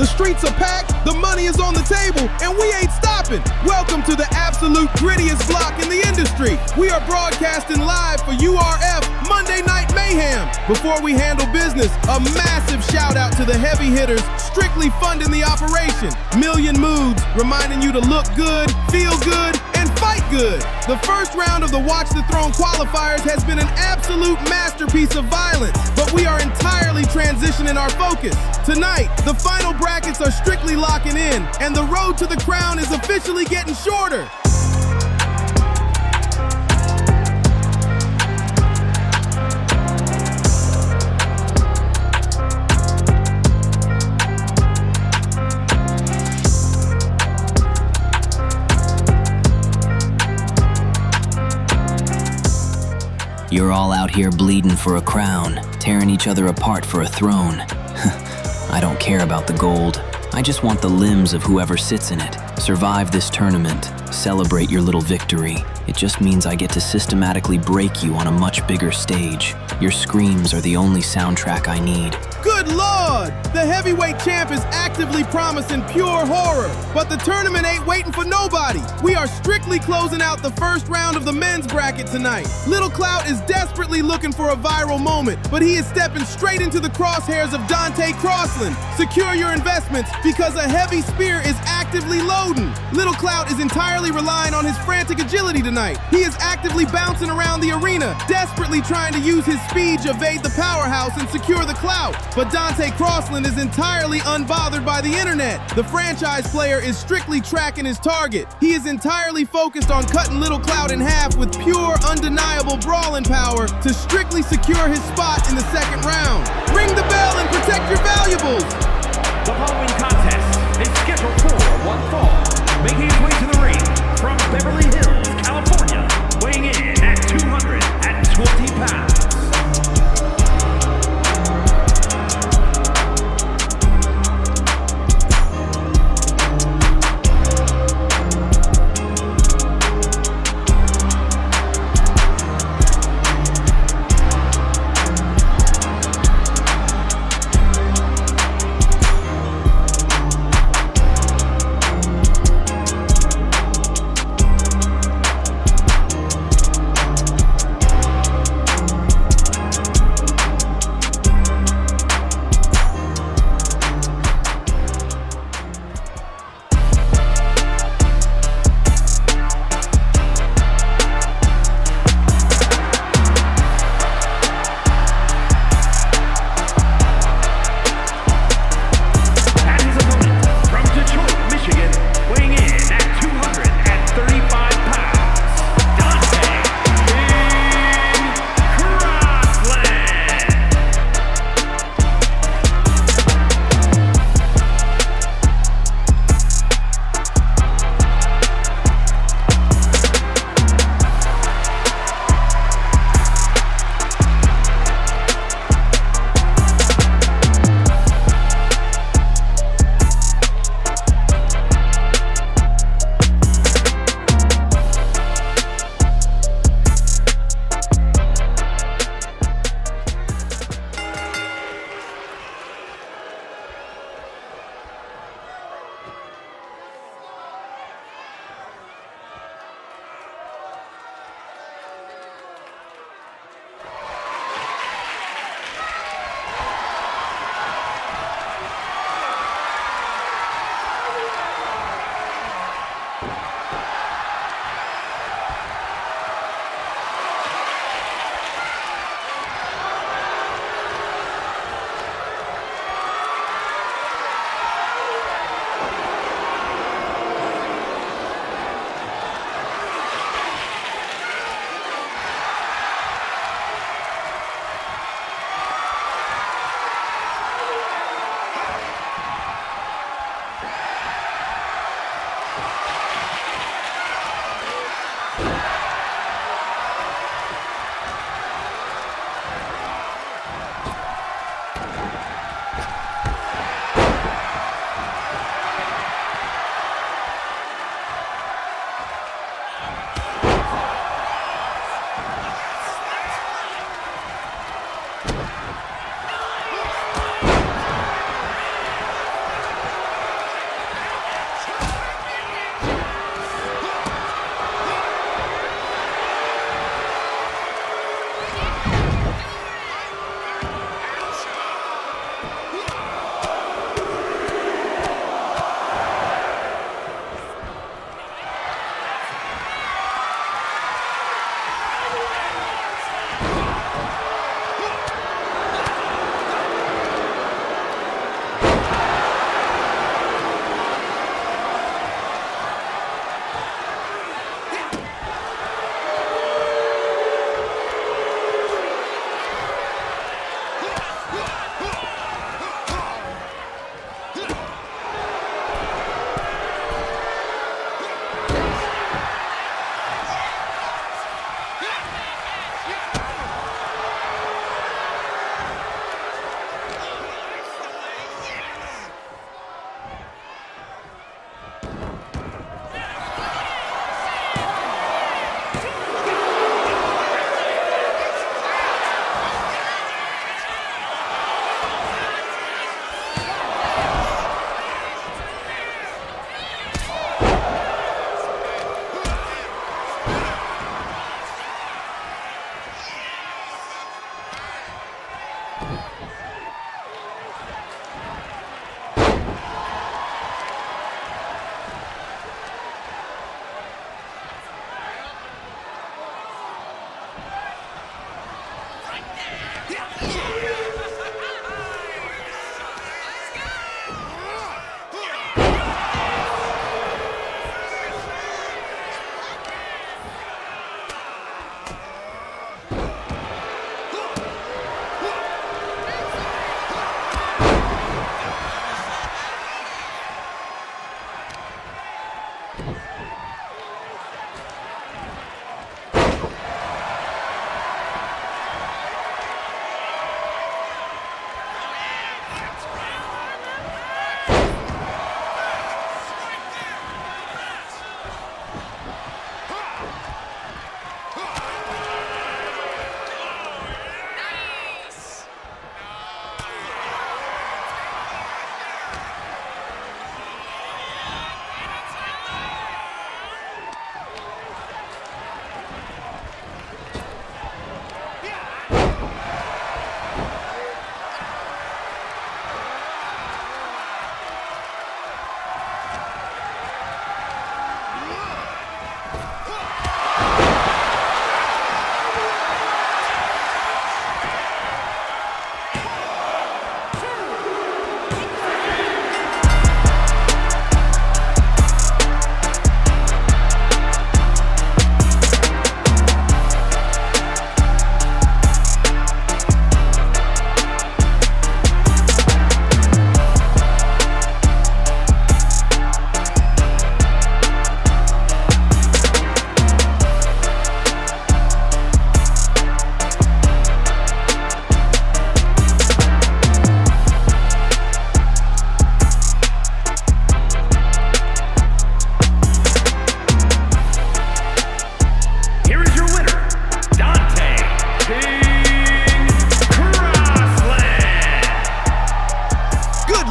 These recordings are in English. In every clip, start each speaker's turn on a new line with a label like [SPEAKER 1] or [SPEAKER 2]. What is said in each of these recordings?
[SPEAKER 1] The streets are packed, the money is on the table, and we ain't stopping. Welcome to the absolute grittiest block in the industry. We are broadcasting live for URF Monday Night Mayhem. Before we handle business, a massive shout out to the heavy hitters strictly funding the operation. Million Moods, reminding you to look good, feel good, and fight good. The first round of the Watch the Throne qualifiers has been an absolute masterpiece of violence, but we are entirely transitioning our focus. Tonight, the final brackets are strictly locking in, and the road to the crown is officially getting shorter.
[SPEAKER 2] You're all out here bleeding for a crown, tearing each other apart for a throne. I don't care about the gold. I just want the limbs of whoever sits in it. Survive this tournament. Celebrate your little victory. It just means I get to systematically break you on a much bigger stage. Your screams are the only soundtrack I need.
[SPEAKER 1] Good Lord! The heavyweight champ is actively promising pure horror, but the tournament ain't waiting for nobody. We are strictly closing out the first round of the men's bracket tonight. Little Clout is desperately looking for a viral moment, but he is stepping straight into the crosshairs of Dante Crossland. Secure your investments because a heavy spear is actively loading. Little Clout is entirely relying on his frantic agility tonight. He is actively bouncing around the arena, desperately trying to use his speed to evade the powerhouse and secure the clout. But Dante Crossland is entirely unbothered by the internet. The franchise player is strictly tracking his target. He is entirely focused on cutting Little Clout in half with pure, undeniable brawling power to strictly secure his spot in the second round. Ring the bell and protect your valuables.
[SPEAKER 3] The following contest is scheduled for one fall, making his way to the ring from Beverly Hills, California, weighing in at 220 pounds.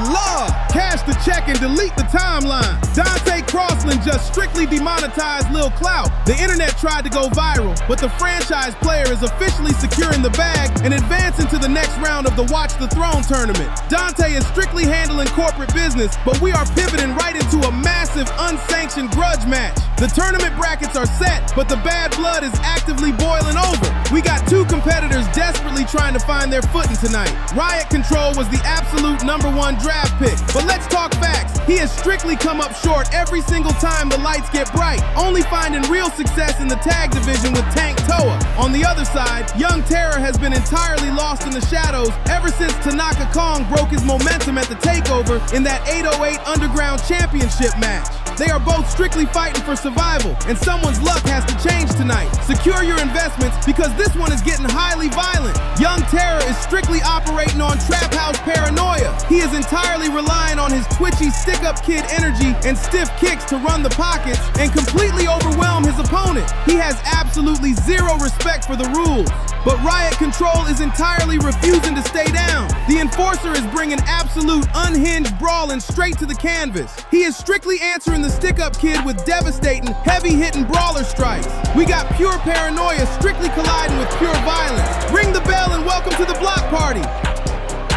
[SPEAKER 1] love. Cash the check and delete the timeline. Dante Crossland just strictly demonetized Lil Clout. The internet tried to go viral, but the franchise player is officially securing the bag and advancing to the next round of the Watch the Throne tournament. Dante is strictly handling corporate business, but we are pivoting right into a massive unsanctioned grudge match. The tournament brackets are set, but the bad blood is actively boiling over. We got two competitors desperately trying to find their footing tonight. Riot Control was the absolute #1 draft pick, but let's talk facts. He has strictly come up short every single time the lights get bright, only finding real success in the tag division with Tank Toa. On the other side, Young Terror has been entirely lost in the shadows ever since Tanaka Kong broke his momentum at the takeover in that 808 Underground Championship match. They are both strictly fighting for survival, and someone's luck has to change tonight. Secure your investments because this one is getting highly violent. Young Terror is strictly operating on Trap House paranoia. He is entirely relying on his twitchy stick-up kid energy and stiff kicks to run the pockets and completely overwhelm his opponent. He has absolutely zero respect for the rules. But Riot Control is entirely refusing to stay down. The Enforcer is bringing absolute unhinged brawling straight to the canvas. He is strictly answering the stick-up kid with devastating, heavy-hitting brawler strikes. We got pure paranoia strictly colliding with pure violence. Ring the bell and welcome to the block party.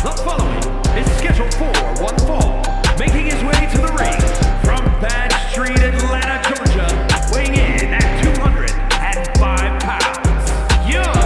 [SPEAKER 3] The following is scheduled for one fall, making his way to the ring from Bad Street, Atlanta, Georgia, weighing in at 205 pounds, Young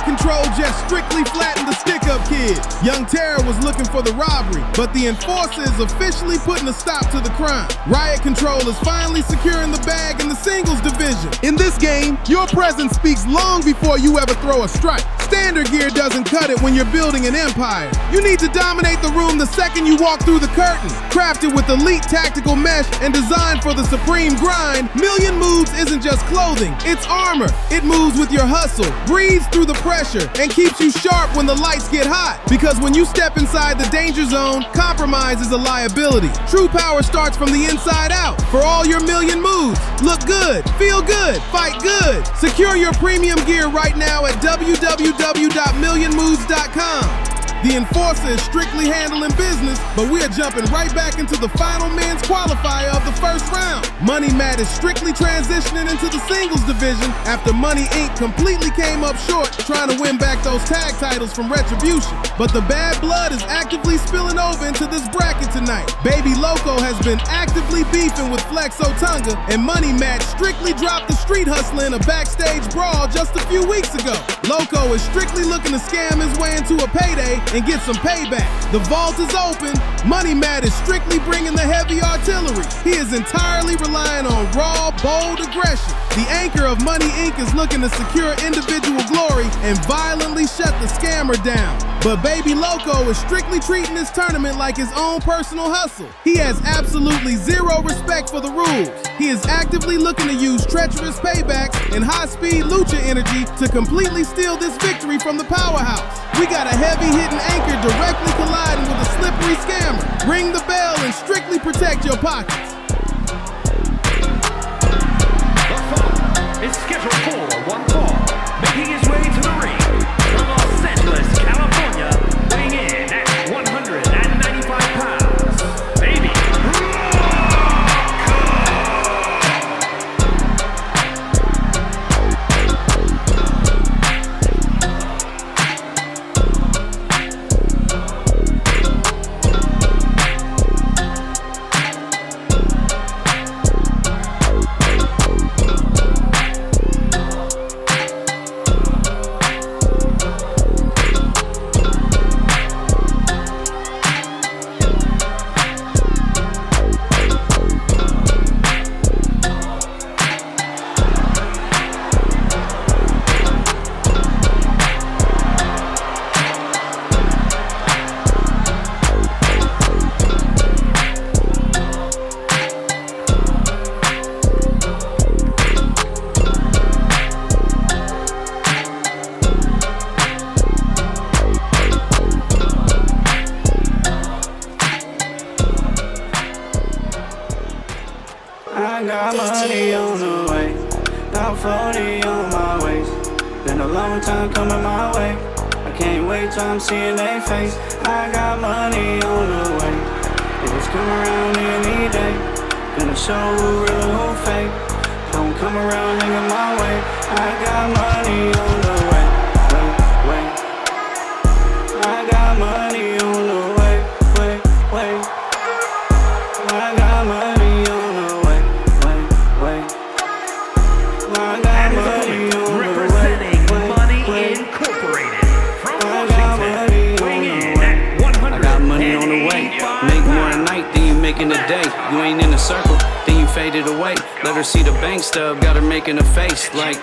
[SPEAKER 1] Control just strictly flattened the stick-up kid. Young Terror was looking for the robbery, but the Enforcer is officially putting a stop to the crime. Riot Control is finally securing the bag in the singles division. In this game, your presence speaks long before you ever throw a strike. Standard gear doesn't cut it when you're building an empire. You need to dominate the room the second you walk through the curtain. Crafted with elite tactical mesh and designed for the supreme grind, Million Moves isn't just clothing, it's armor. It moves with your hustle, breathes through the pressure, and keeps you sharp when the lights get hot. Because when you step inside the danger zone, compromise is a liability. True power starts from the inside out. For all your Million Moves, look good, feel good, fight good. Secure your premium gear right now at www.millionmoves.com. The Enforcer is strictly handling business, but we are jumping right back into the final men's qualifier of the first round. Money Matt is strictly transitioning into the singles division after Money Inc. completely came up short trying to win back those tag titles from Retribution. But the bad blood is actively spilling over into this bracket tonight. Baby Loco has been actively beefing with Flexo Tonga, and Money Matt strictly dropped the street hustler in a backstage brawl just a few weeks ago. Loco is strictly looking to scam his way into a payday and get some payback. The vault is open. Money Matt is strictly bringing the heavy artillery. He is entirely relying on raw, bold aggression. The anchor of Money Inc. is looking to secure individual glory and violently shut the scammer down. But Baby Loco is strictly treating this tournament like his own personal hustle. He has absolutely zero respect for the rules. He is actively looking to use treacherous paybacks and high-speed lucha energy to completely steal this victory from the powerhouse. We got a heavy-hitting anchor directly colliding with a slippery scammer. Ring the bell and strictly protect your pockets.
[SPEAKER 3] The fight is scheduled for one fall, making his way to the ring from Los Angeles, California, weighing in at 195 pounds, Baby
[SPEAKER 4] I got money on the way, about 40 on my waist. Been a long time coming my way, I can't wait till I'm seeing their face. I got money on the way, it's come around any day. Gonna show who real and who fake, don't come around hanging my way. I got money on the way, wait. I got money on the way, wait. I got money on the way, wait. I got money on the way,
[SPEAKER 3] representing Money Incorporated from Washington, weighing in at 100.
[SPEAKER 4] I got money on the way. Make more a night than you make in a day. You ain't in a circle, then you faded away. Let her see the bank stub, got her making a face like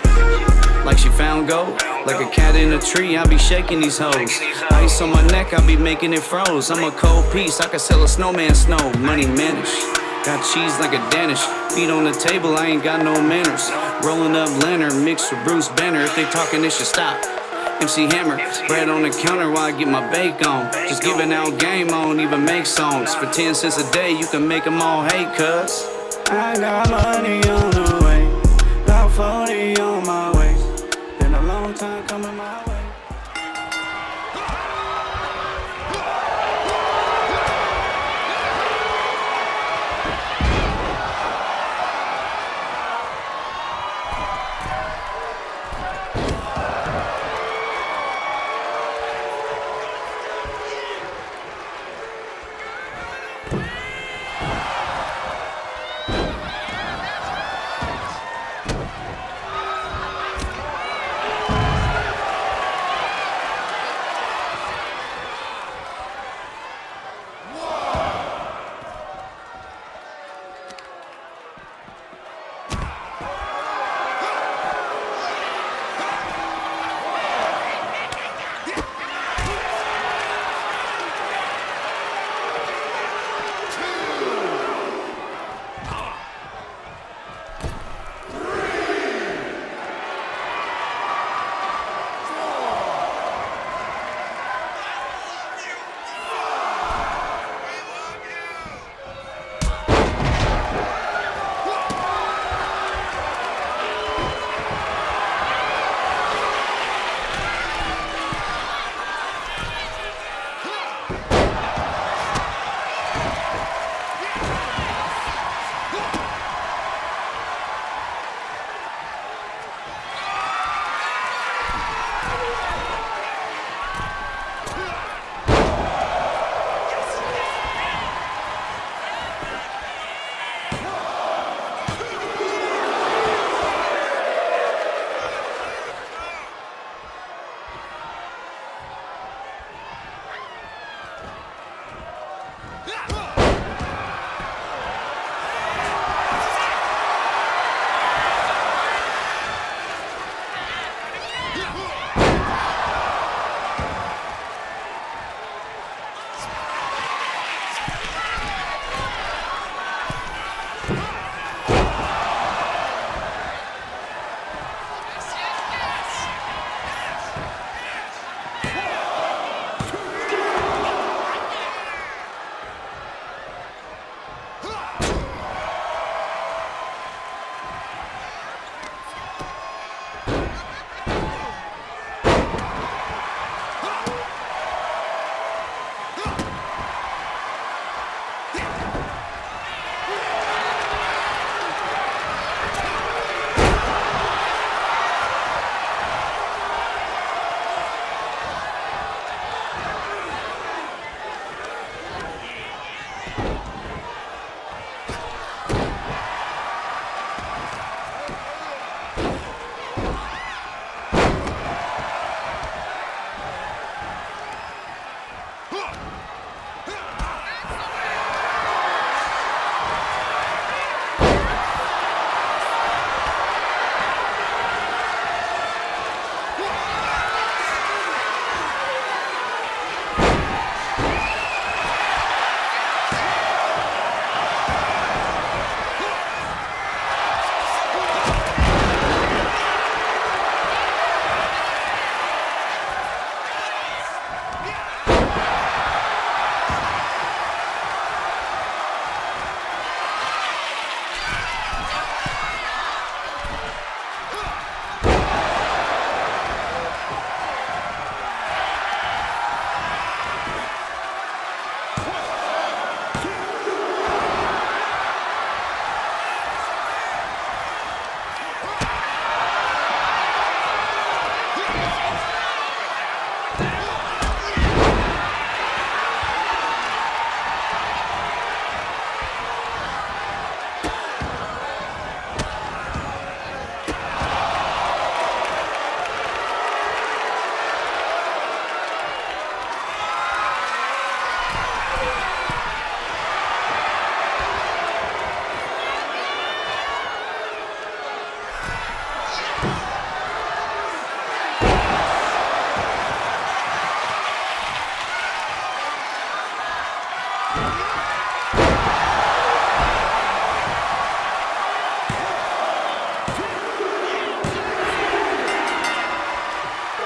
[SPEAKER 4] she found gold. Like a cat in a tree, I be shaking these hoes. Ice on my neck, I be making it froze. I'm a cold piece, I could sell a snowman snow. Money managed, got cheese like a Danish. Feet on the table, I ain't got no manners. Rolling up Leonard, mixed with Bruce Banner. If they talking, it should stop. MC Hammer, bread on the counter while I get my bake on. Just giving out game, I don't even make songs. For 10 cents a day, you can make them all hate, cuz I got money on the way, about 40 on my waist. Been a long time coming my way.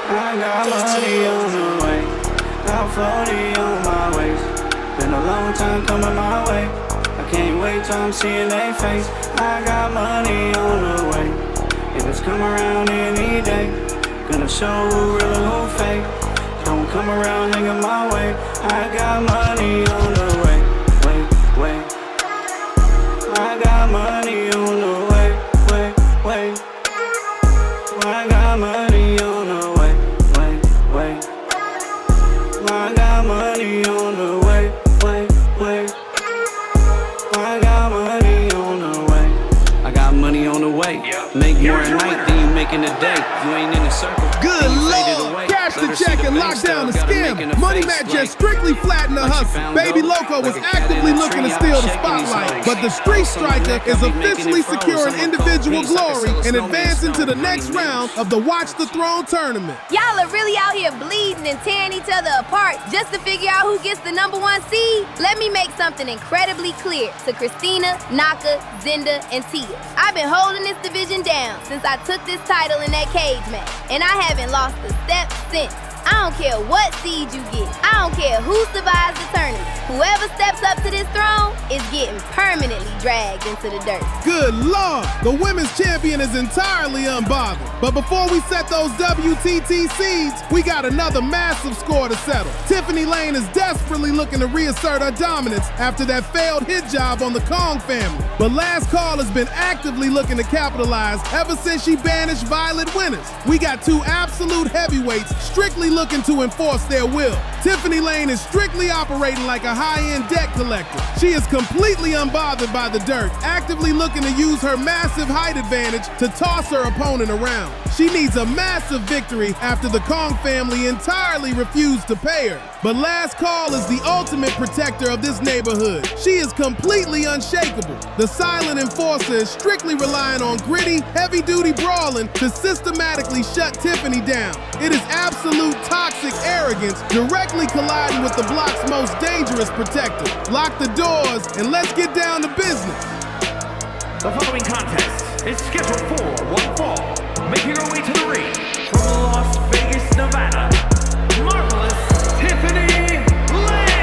[SPEAKER 5] I got money on the way, got 40 on my waist. Been a long time coming my way, I can't wait till I'm seeing they face. I got money on the way, if it's come around any day, gonna show who real and who fake. Don't come around hanging my way, I got money on the way, wait. I got money on the way, wait. I got money on the way, wait. I got money on the way, wait. I got money on the way.
[SPEAKER 4] I got money on the way. Make more at night than you make in a day. You ain't in a circle.
[SPEAKER 1] Good Lord! Cash the check and lock down the scam. Money Matt just strictly flattened the hustle. Baby Loco was actively looking to steal the spotlight, but the Street Striker is officially securing individual glory and advancing to the next round of the Watch the Throne tournament.
[SPEAKER 6] Y'all are really out here bleeding and tearing each other apart just to figure out who gets the #1 seed? Let me make something incredibly clear to Christina, Naka, Zinda, and Tia. I've been holding this division down since I took this title in that cage match, and I haven't lost a step since. I don't care what seed you get. I don't care who survives the tournament. Whoever steps up to this throne is getting permanently dragged into the dirt.
[SPEAKER 1] Good Lord! The women's champion is entirely unbothered. But before we set those WTT seeds, we got another massive score to settle. Tiffany Lane is desperately looking to reassert her dominance after that failed hit job on the Kong family. But Last Call has been actively looking to capitalize ever since she banished Violet Winners. We got two absolute heavyweights strictly looking to enforce their will. Tiffany Lane is strictly operating like a high-end debt collector. She is completely unbothered by the dirt, actively looking to use her massive height advantage to toss her opponent around. She needs a massive victory after the Kong family entirely refused to pay her. But Last Call is the ultimate protector of this neighborhood. She is completely unshakable. The silent enforcer is strictly relying on gritty, heavy-duty brawling to systematically shut Tiffany down. It is absolute toxic arrogance directly colliding with the block's most dangerous protector. Lock the doors and let's get down to business.
[SPEAKER 3] The following contest is scheduled for one fall. Making her way to the ring from Las Vegas, Nevada, Marvelous Tiffany Lane.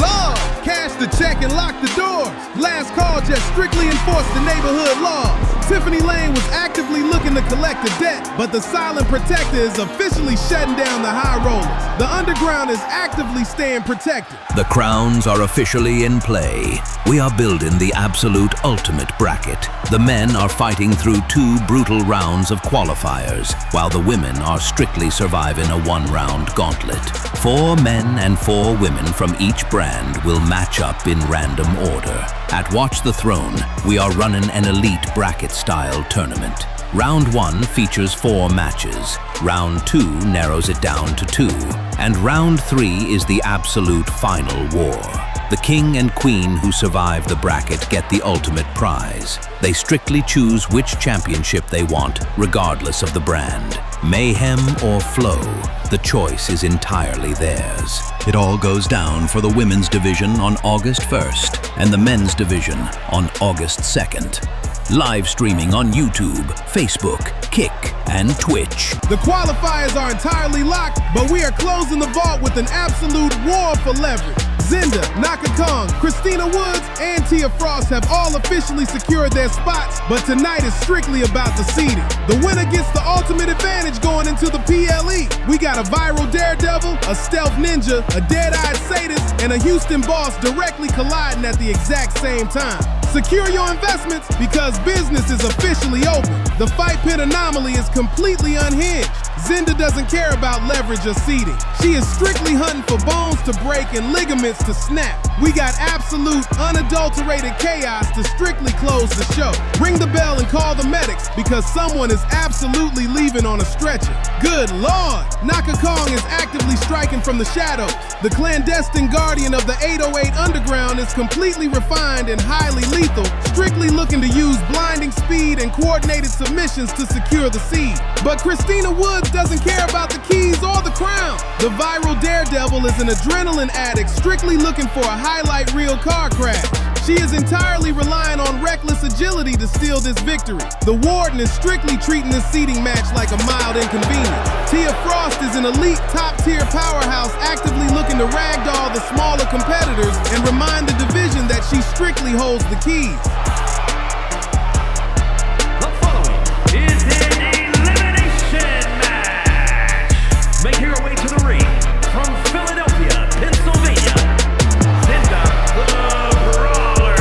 [SPEAKER 1] law. Cash the check and lock the doors. Last call just strictly enforced the neighborhood laws. Tiffany Lane was actively looking to collect the debt, but the silent protector is officially shutting down the high rollers. The underground is actively staying protected.
[SPEAKER 7] The crowns are officially in play. We are building the absolute ultimate bracket. The men are fighting through 2 brutal rounds of qualifiers, while the women are strictly surviving a 1-round gauntlet. 4 men and 4 women from each brand will match up in random order. At Watch the Throne, we are running an elite bracket-style tournament. Round 1 features 4 matches, Round 2 narrows it down to 2, and Round 3 is the absolute final war. The king and queen who survive the bracket get the ultimate prize. They strictly choose which championship they want, regardless of the brand. Mayhem or Flow, the choice is entirely theirs. It all goes down for the women's division on August 1st and the men's division on August 2nd. Live streaming on YouTube, Facebook, Kick, and Twitch.
[SPEAKER 1] The qualifiers are entirely locked, but we are closing the vault with an absolute war for leverage. Zinda, Naka Kong, Christina Woods, and Tia Frost have all officially secured their spots, but tonight is strictly about the seeding. The winner gets the ultimate advantage going into the PLE. We got a viral daredevil, a stealth ninja, a dead-eyed sadist, and a Houston boss directly colliding at the exact same time. Secure your investments because business is officially open. The fight pit anomaly is completely unhinged. Zinda doesn't care about leverage or seeding. She is strictly hunting for bones to break and ligaments to snap. We got absolute, unadulterated chaos to strictly close the show. Ring the bell and call the medics because someone is absolutely leaving on a stretcher. Good Lord! Naka Kong is actively striking from the shadows. The clandestine guardian of the 808 Underground is completely refined and highly lethal, strictly looking to use blinding speed and coordinated submissions to secure the seed. But Christina Woods doesn't care about the keys or the crown. The viral daredevil is an adrenaline addict strictly looking for a highlight reel car crash. She is entirely relying on reckless agility to steal this victory. The warden is strictly treating this seeding match like a mild inconvenience. Tia Frost is an elite top-tier powerhouse actively looking to ragdoll the smaller competitors and remind the division that she strictly holds the keys.
[SPEAKER 3] The following is an elimination match. Making her way to the ring from Philadelphia, Pennsylvania, Zinda the Brawler.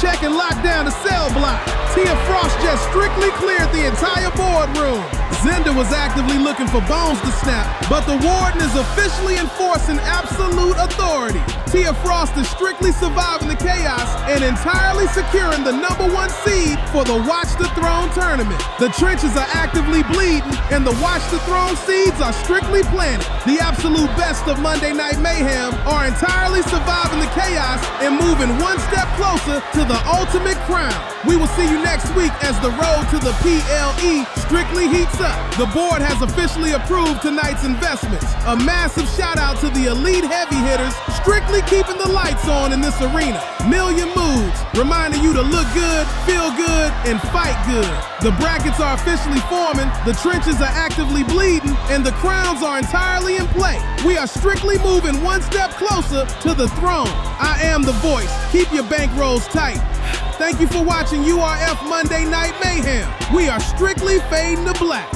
[SPEAKER 1] check and lock down the cell block. Tia Frost just strictly cleared the entire boardroom. Zenda was actively looking for bones to snap, but the warden is officially enforcing absolute authority. Tia Frost is strictly surviving the chaos and entirely securing the #1 seed for the Watch the Throne tournament. The trenches are actively bleeding, and the Watch the Throne seeds are strictly planted. The absolute best of Monday Night Mayhem are entirely surviving the chaos and moving one step closer to the ultimate crown. We will see you next week as the road to the PLE strictly heats up. The board has officially approved tonight's investments. A massive shout out to the elite heavy hitters strictly keeping the lights on in this arena. Million Moods, reminding you to look good, feel good, and fight good. The brackets are officially forming, the trenches are actively bleeding, and the crowns are entirely in play. We are strictly moving one step closer to the throne. I am the voice. Keep your bankrolls tight. Thank you for watching URF Monday Night Mayhem. We are strictly fading to black.